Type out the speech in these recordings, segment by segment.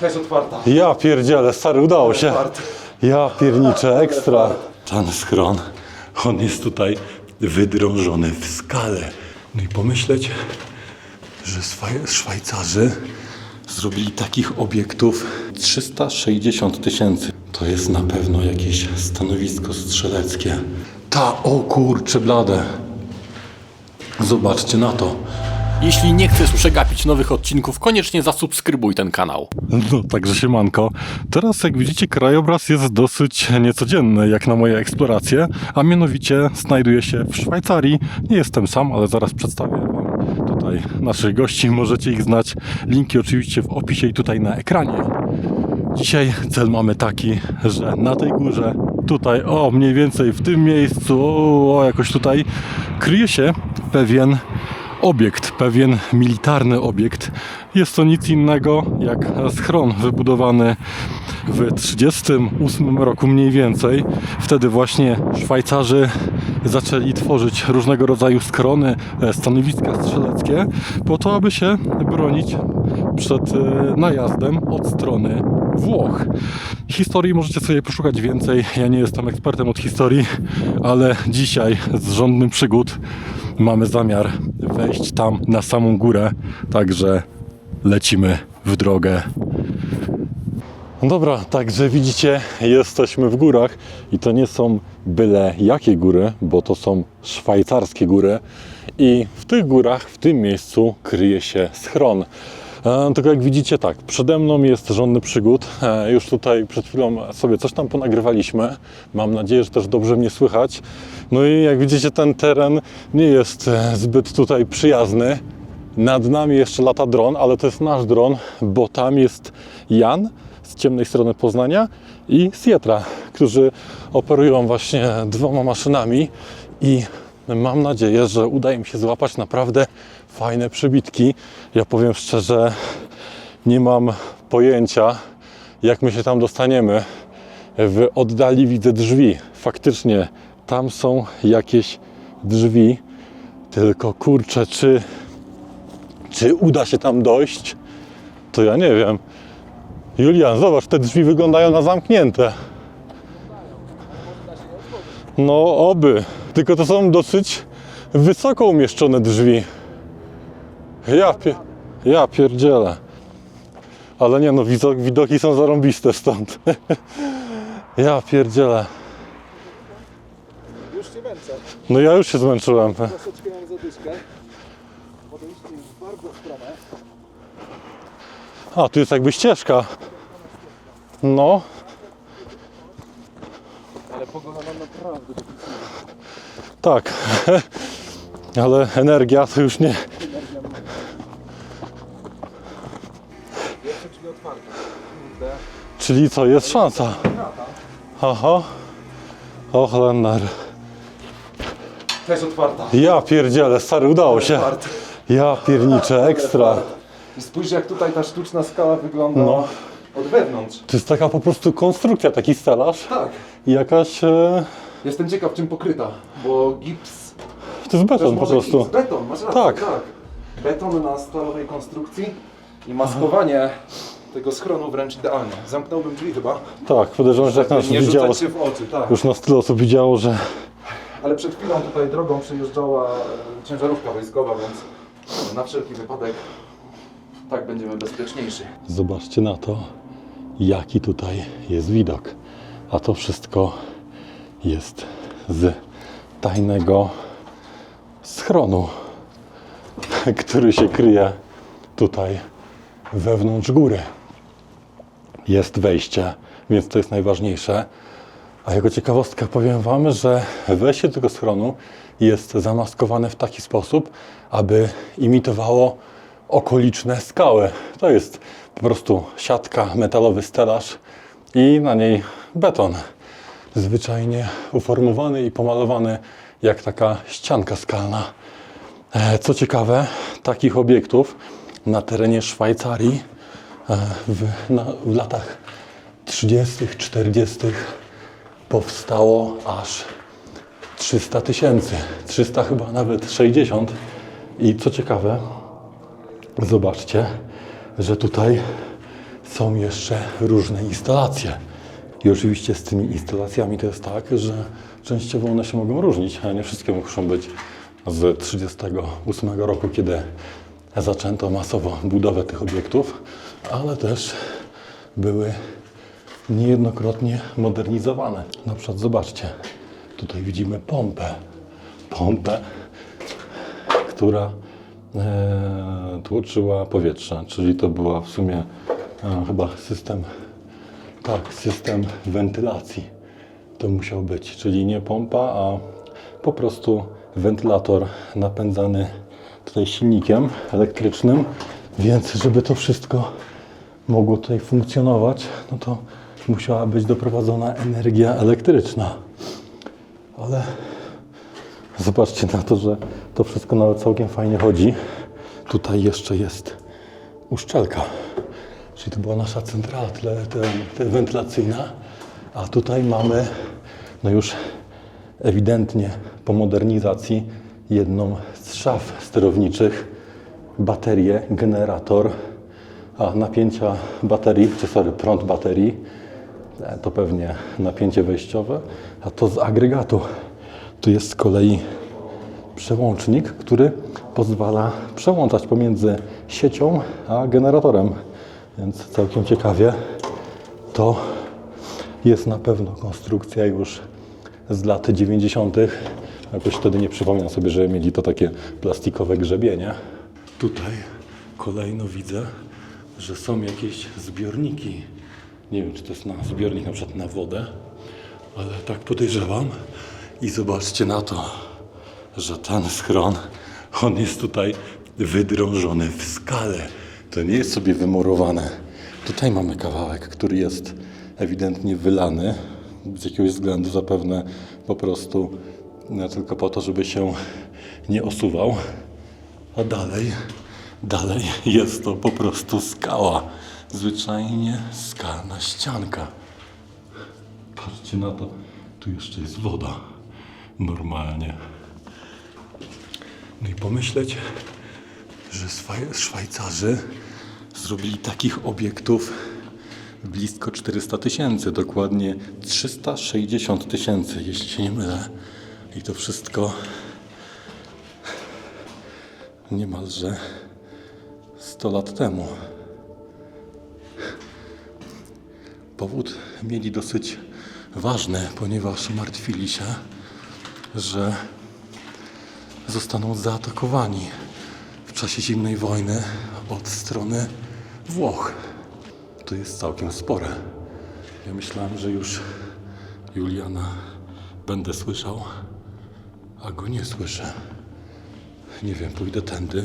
To jest otwarta. Ja pierdzielę, stary, udało się. Ja pierniczę, ekstra. Ten schron, on jest tutaj wydrążony w skale. No i pomyśleć, że Szwajcarzy zrobili takich obiektów 360 000. To jest na pewno jakieś stanowisko strzeleckie. O kurcze blade. Zobaczcie na to. Jeśli nie chcesz przegapić nowych odcinków, koniecznie zasubskrybuj ten kanał. No, także siemanko. Teraz, jak widzicie, krajobraz jest dosyć niecodzienny, jak na moje eksploracje, a mianowicie znajduję się w Szwajcarii. Nie jestem sam, ale zaraz przedstawię wam tutaj naszych gości. Możecie ich znać. Linki oczywiście w opisie i tutaj na ekranie. Dzisiaj cel mamy taki, że na tej górze, tutaj, mniej więcej w tym miejscu, jakoś tutaj, kryje się pewien obiekt, pewien militarny obiekt. Jest to nic innego jak schron wybudowany w 1938 roku mniej więcej. Wtedy właśnie Szwajcarzy zaczęli tworzyć różnego rodzaju schrony, stanowiska strzeleckie po to, aby się bronić przed najazdem od strony Włoch. Historii możecie sobie poszukać więcej. Ja nie jestem ekspertem od historii, ale dzisiaj z żądnym przygód mamy zamiar wejść tam na samą górę, także lecimy w drogę. No dobra, także widzicie, jesteśmy w górach i to nie są byle jakie góry, bo to są szwajcarskie góry i w tych górach, w tym miejscu kryje się schron. Tylko jak widzicie, tak, przede mną jest żądny przygód. Już tutaj przed chwilą sobie coś tam ponagrywaliśmy. Mam nadzieję, że też dobrze mnie słychać. No i jak widzicie, ten teren nie jest zbyt tutaj przyjazny. Nad nami jeszcze lata dron, ale to jest nasz dron, bo tam jest Jan z ciemnej strony Poznania i Sietra, którzy operują właśnie dwoma maszynami i mam nadzieję, że uda im się złapać naprawdę fajne przybitki. Ja powiem szczerze, nie mam pojęcia, jak my się tam dostaniemy. W oddali widzę drzwi. Faktycznie tam są jakieś drzwi. Tylko kurczę, czy uda się tam dojść, to ja nie wiem. Julian, zobacz, te drzwi wyglądają na zamknięte. No oby. Tylko to są dosyć wysoko umieszczone drzwi. Ja pierdzielę. Ale nie no, widoki są zarąbiste stąd. Ja pierdzielę. Już się męczę. No ja już się zmęczyłem. Troszeczkę mam zadyszkę. Podejście jest bardzo strome. Tu jest jakby ścieżka. No. Ale pogoda nam naprawdę dopisuje. Tak. Ale energia to już nie. Pierwsze drzwi otwarte. Kurde. Czyli co, jest szansa. Aha. Och, Lennar. To jest otwarta. Ja pierdzielę, stary, udało się. Otwarta. Ja pierniczę, ekstra. I spójrz, jak tutaj ta sztuczna skała wygląda No. od wewnątrz. To jest taka po prostu konstrukcja, taki stelaż. Tak. I jakaś... Jestem ciekaw, czym pokryta, bo gips... To jest też beton po może prostu. gips. Beton, masz rację. Tak. Beton na stalowej konstrukcji i maskowanie tego schronu wręcz idealnie. Zamknąłbym drzwi chyba. Tak, podejrzewam, że jak nas nie widziało, rzucać się w oczy, tak. już nas tyle osób widziało, że... Ale przed chwilą tutaj drogą przejeżdżała ciężarówka wojskowa, więc na wszelki wypadek tak będziemy bezpieczniejsi. Zobaczcie na to, jaki tutaj jest widok. A to wszystko jest z tajnego schronu, który się kryje tutaj wewnątrz góry. Jest wejście, więc to jest najważniejsze. A jako ciekawostkę powiem wam, że wejście do tego schronu jest zamaskowane w taki sposób, aby imitowało okoliczne skały. To jest po prostu siatka, metalowy stelaż i na niej beton. Zwyczajnie uformowany i pomalowany jak taka ścianka skalna. Co ciekawe, takich obiektów na terenie Szwajcarii w latach 30., 40. powstało aż 300 000. 300 chyba nawet 60. I co ciekawe, zobaczcie, że tutaj są jeszcze różne instalacje. I oczywiście z tymi instalacjami to jest tak, że częściowo one się mogą różnić, a nie wszystkie muszą być z 1938 roku, kiedy zaczęto masowo budowę tych obiektów, ale też były niejednokrotnie modernizowane. Na przykład zobaczcie, tutaj widzimy pompę, która tłoczyła powietrze, czyli to była w sumie chyba system wentylacji to musiał być, czyli nie pompa, a po prostu wentylator napędzany tutaj silnikiem elektrycznym, więc żeby to wszystko mogło tutaj funkcjonować, no to musiała być doprowadzona energia elektryczna. Ale zobaczcie na to, że to wszystko nawet całkiem fajnie chodzi. Tutaj jeszcze jest uszczelka, czyli to była nasza centrala wentylacyjna, a tutaj mamy no już ewidentnie po modernizacji jedną z szaf sterowniczych, baterię, generator, a napięcia baterii, prąd baterii, to pewnie napięcie wejściowe, a to z agregatu. Tu jest z kolei przełącznik, który pozwala przełączać pomiędzy siecią a generatorem, więc całkiem ciekawie. To jest na pewno konstrukcja już z lat 90. Jakoś wtedy nie przypominam sobie, że mieli to takie plastikowe grzebienie. Tutaj kolejno widzę, że są jakieś zbiorniki. Nie wiem, czy to jest zbiornik na przykład na wodę, ale tak podejrzewam. I zobaczcie na to, że ten schron, on jest tutaj wydrążony w skale. To nie jest sobie wymurowane. Tutaj mamy kawałek, który jest ewidentnie wylany. Z jakiegoś względu zapewne po prostu tylko po to, żeby się nie osuwał. A dalej jest to po prostu skała. Zwyczajnie skalna ścianka. Patrzcie na to, tu jeszcze jest woda. Normalnie. No i pomyśleć, że Szwajcarzy zrobili takich obiektów blisko 400 000, dokładnie 360 000, jeśli się nie mylę. I to wszystko niemalże 100 lat temu. Powód mieli dosyć ważny, ponieważ martwili się, że zostaną zaatakowani w czasie zimnej wojny od strony Włoch. To jest całkiem spore. Ja myślałem, że już Juliana będę słyszał, a go nie słyszę. Nie wiem, pójdę tędy.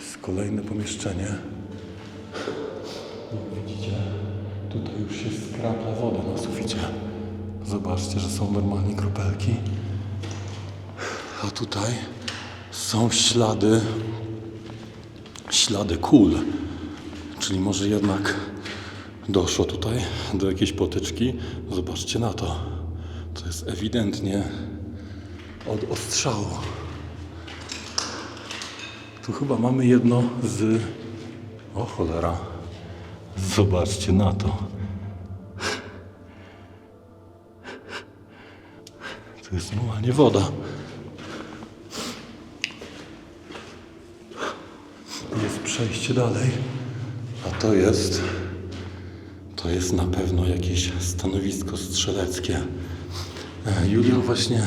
Jest kolejne pomieszczenie. Jak widzicie, tutaj już się skrapla woda na suficie. Zobaczcie, że są normalnie kropelki. A tutaj są ślady kul. Czyli może jednak doszło tutaj do jakiejś potyczki. Zobaczcie na to. To jest ewidentnie od ostrzału. Tu chyba mamy jedno z... O cholera. Zobaczcie na to. To jest normalnie woda. Jest przejście dalej. A to jest na pewno jakieś stanowisko strzeleckie. Julian właśnie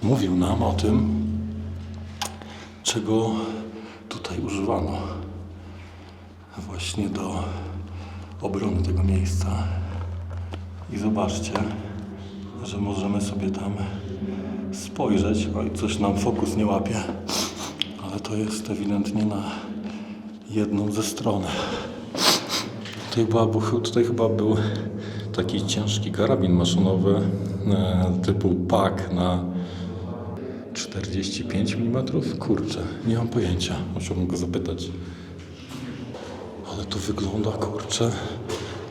mówił nam o tym, czego tutaj używano właśnie do obrony tego miejsca. I zobaczcie, że możemy sobie tam spojrzeć. Oj, coś nam fokus nie łapie, ale to jest ewidentnie na jedną ze stron. Tutaj chyba był taki ciężki karabin maszynowy typu PAK na 45 mm. Kurczę, nie mam pojęcia. Musiałbym go zapytać. Ale to wygląda, kurczę.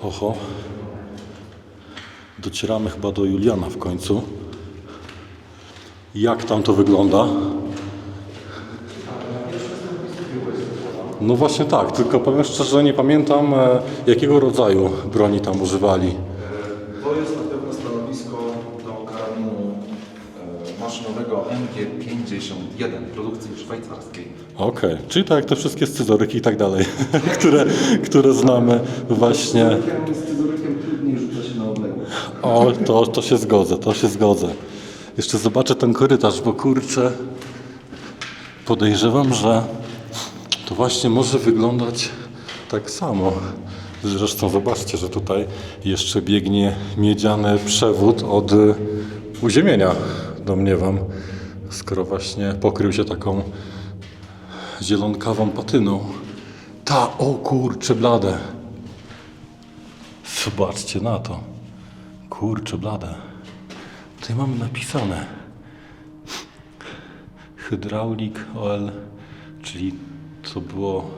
Oho. Docieramy chyba do Juliana w końcu. Jak tam to wygląda? No właśnie tak, tylko powiem szczerze, nie pamiętam jakiego rodzaju broni tam używali. To jest na pewno stanowisko do karabinu maszynowego MG51 produkcji szwajcarskiej. Okej, czyli tak jak te wszystkie scyzoryki i tak dalej, które znamy właśnie. Z scyzorykiem trudniej rzuca się na odległość. O, to się zgodzę. Jeszcze zobaczę ten korytarz, bo kurczę, podejrzewam, że to właśnie może wyglądać tak samo. Zresztą zobaczcie, że tutaj jeszcze biegnie miedziany przewód od uziemienia, domniemam, skoro właśnie pokrył się taką zielonkawą patyną. O kurczę blade. Zobaczcie na to. Kurczę blade. Tutaj mamy napisane hydraulik OL, czyli co było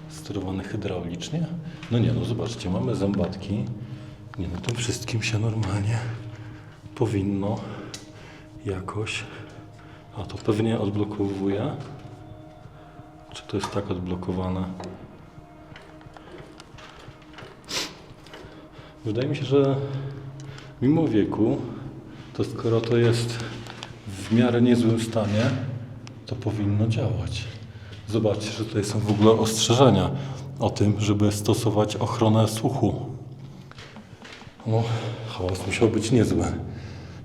sterowane hydraulicznie. No nie, no zobaczcie, mamy zębatki. Nie, no tym wszystkim się normalnie powinno jakoś... A to pewnie odblokowuje. Czy to jest tak odblokowane? Wydaje mi się, że mimo wieku, to skoro to jest w miarę niezłym stanie, to powinno działać. Zobaczcie, że tutaj są w ogóle ostrzeżenia o tym, żeby stosować ochronę słuchu. No, hałas musiał być niezły,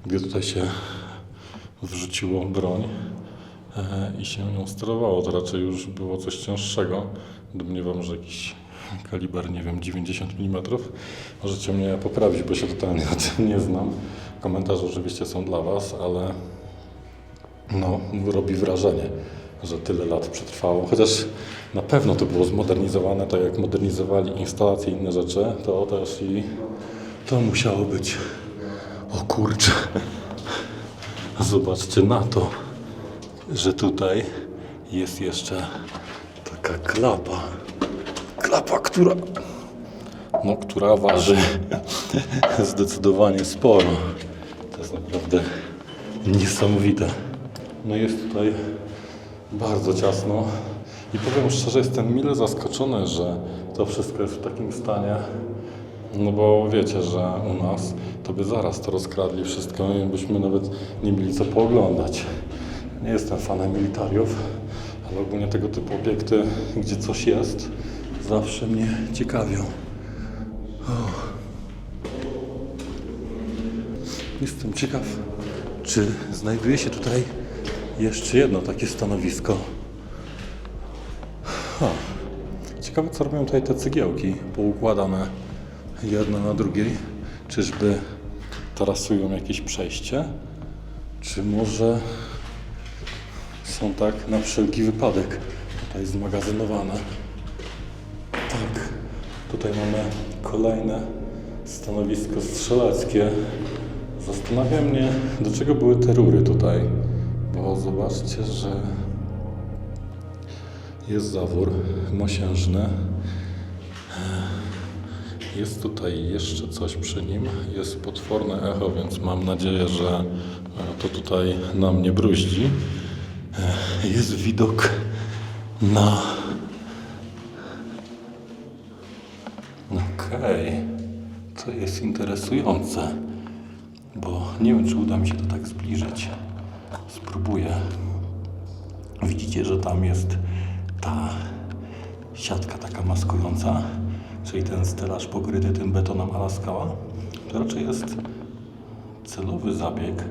gdy tutaj się wrzuciło broń i się nią sterowało. To raczej już było coś cięższego. Domniemam, że jakiś kaliber, nie wiem, 90 mm. Możecie mnie poprawić, bo się totalnie na tym nie znam. Komentarze oczywiście są dla Was, ale no, robi wrażenie, że tyle lat przetrwało. Chociaż na pewno to było zmodernizowane, tak jak modernizowali instalacje i inne rzeczy, to też i to musiało być. O kurczę. Zobaczcie na to, że tutaj jest jeszcze taka klapa. Klapa, która waży zdecydowanie sporo. To jest naprawdę niesamowite. No jest tutaj bardzo ciasno i powiem szczerze, jestem mile zaskoczony, że to wszystko jest w takim stanie. No bo wiecie, że u nas to by zaraz to rozkradli wszystko i byśmy nawet nie mieli co pooglądać. Nie jestem fanem militariów, ale ogólnie tego typu obiekty, gdzie coś jest, zawsze mnie ciekawią. Jestem ciekaw, czy znajduje się tutaj jeszcze jedno takie stanowisko. Ciekawe, co robią tutaj te cegiełki poukładane jedna na drugiej. Czyżby tarasują jakieś przejście? Czy może są tak na wszelki wypadek tutaj zmagazynowane? Tak, tutaj mamy kolejne stanowisko strzeleckie. Zastanawia mnie, do czego były te rury tutaj, bo zobaczcie, że jest zawór mosiężny. Jest tutaj jeszcze coś przy nim, jest potworne echo, więc mam nadzieję, że to tutaj nam nie bruździ. Jest widok na... Okej, to jest interesujące, bo nie wiem, czy uda mi się to tak zbliżyć. Spróbuję. Widzicie, że tam jest ta siatka taka maskująca, czyli ten stelaż pokryty tym betonem a la skała. To raczej jest celowy zabieg,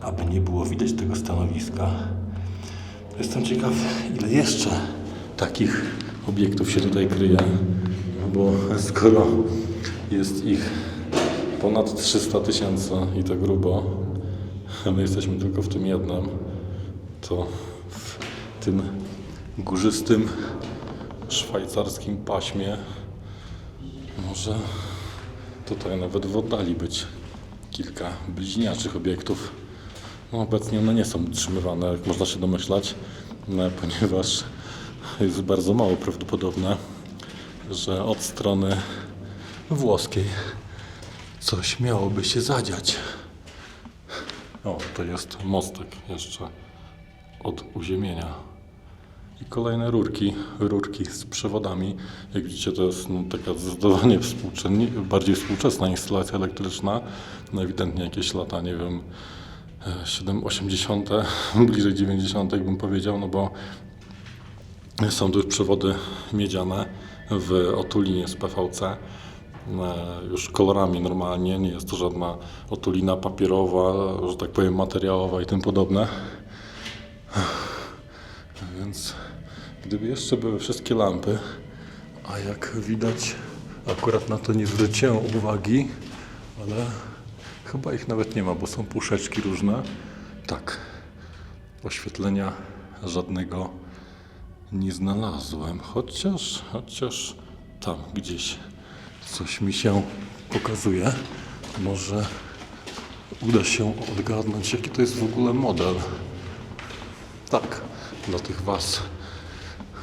aby nie było widać tego stanowiska. Jestem ciekaw, ile jeszcze takich obiektów się tutaj kryje, bo skoro jest ich ponad 300 000 i to grubo, a my jesteśmy tylko w tym jednym, to w tym górzystym szwajcarskim paśmie może tutaj nawet w oddali być kilka bliźniaczych obiektów. No, obecnie one nie są utrzymywane, jak można się domyślać, ponieważ jest bardzo mało prawdopodobne, że od strony włoskiej coś miałoby się zadziać. O, to jest mostek jeszcze od uziemienia. I kolejne rurki z przewodami. Jak widzicie, to jest taka zdecydowanie bardziej współczesna instalacja elektryczna. No ewidentnie jakieś lata, nie wiem, 80., bliżej 90. bym powiedział, no bo są tu już przewody miedziane w otulinie z PVC. Już kolorami normalnie, nie jest to żadna otulina papierowa, że tak powiem materiałowa i tym podobne. Więc gdyby jeszcze były wszystkie lampy, a jak widać akurat na to nie zwróciłem uwagi, ale chyba ich nawet nie ma, bo są puszeczki różne. Tak, oświetlenia żadnego nie znalazłem, chociaż tam gdzieś coś mi się pokazuje. Może uda się odgadnąć, jaki to jest w ogóle model. Tak, dla tych Was,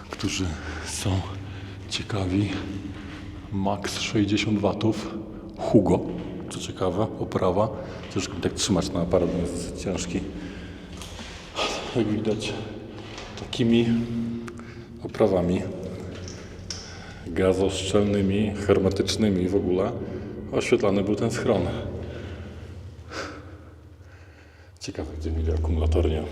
którzy są ciekawi, max 60 W, Hugo, co ciekawe, oprawa. Ciężko mi tak trzymać na aparat, bo jest ciężki. Jak widać, takimi oprawami gazoszczelnymi, hermetycznymi w ogóle oświetlany był ten schron. Ciekawe, gdzie mieli akumulator, nie?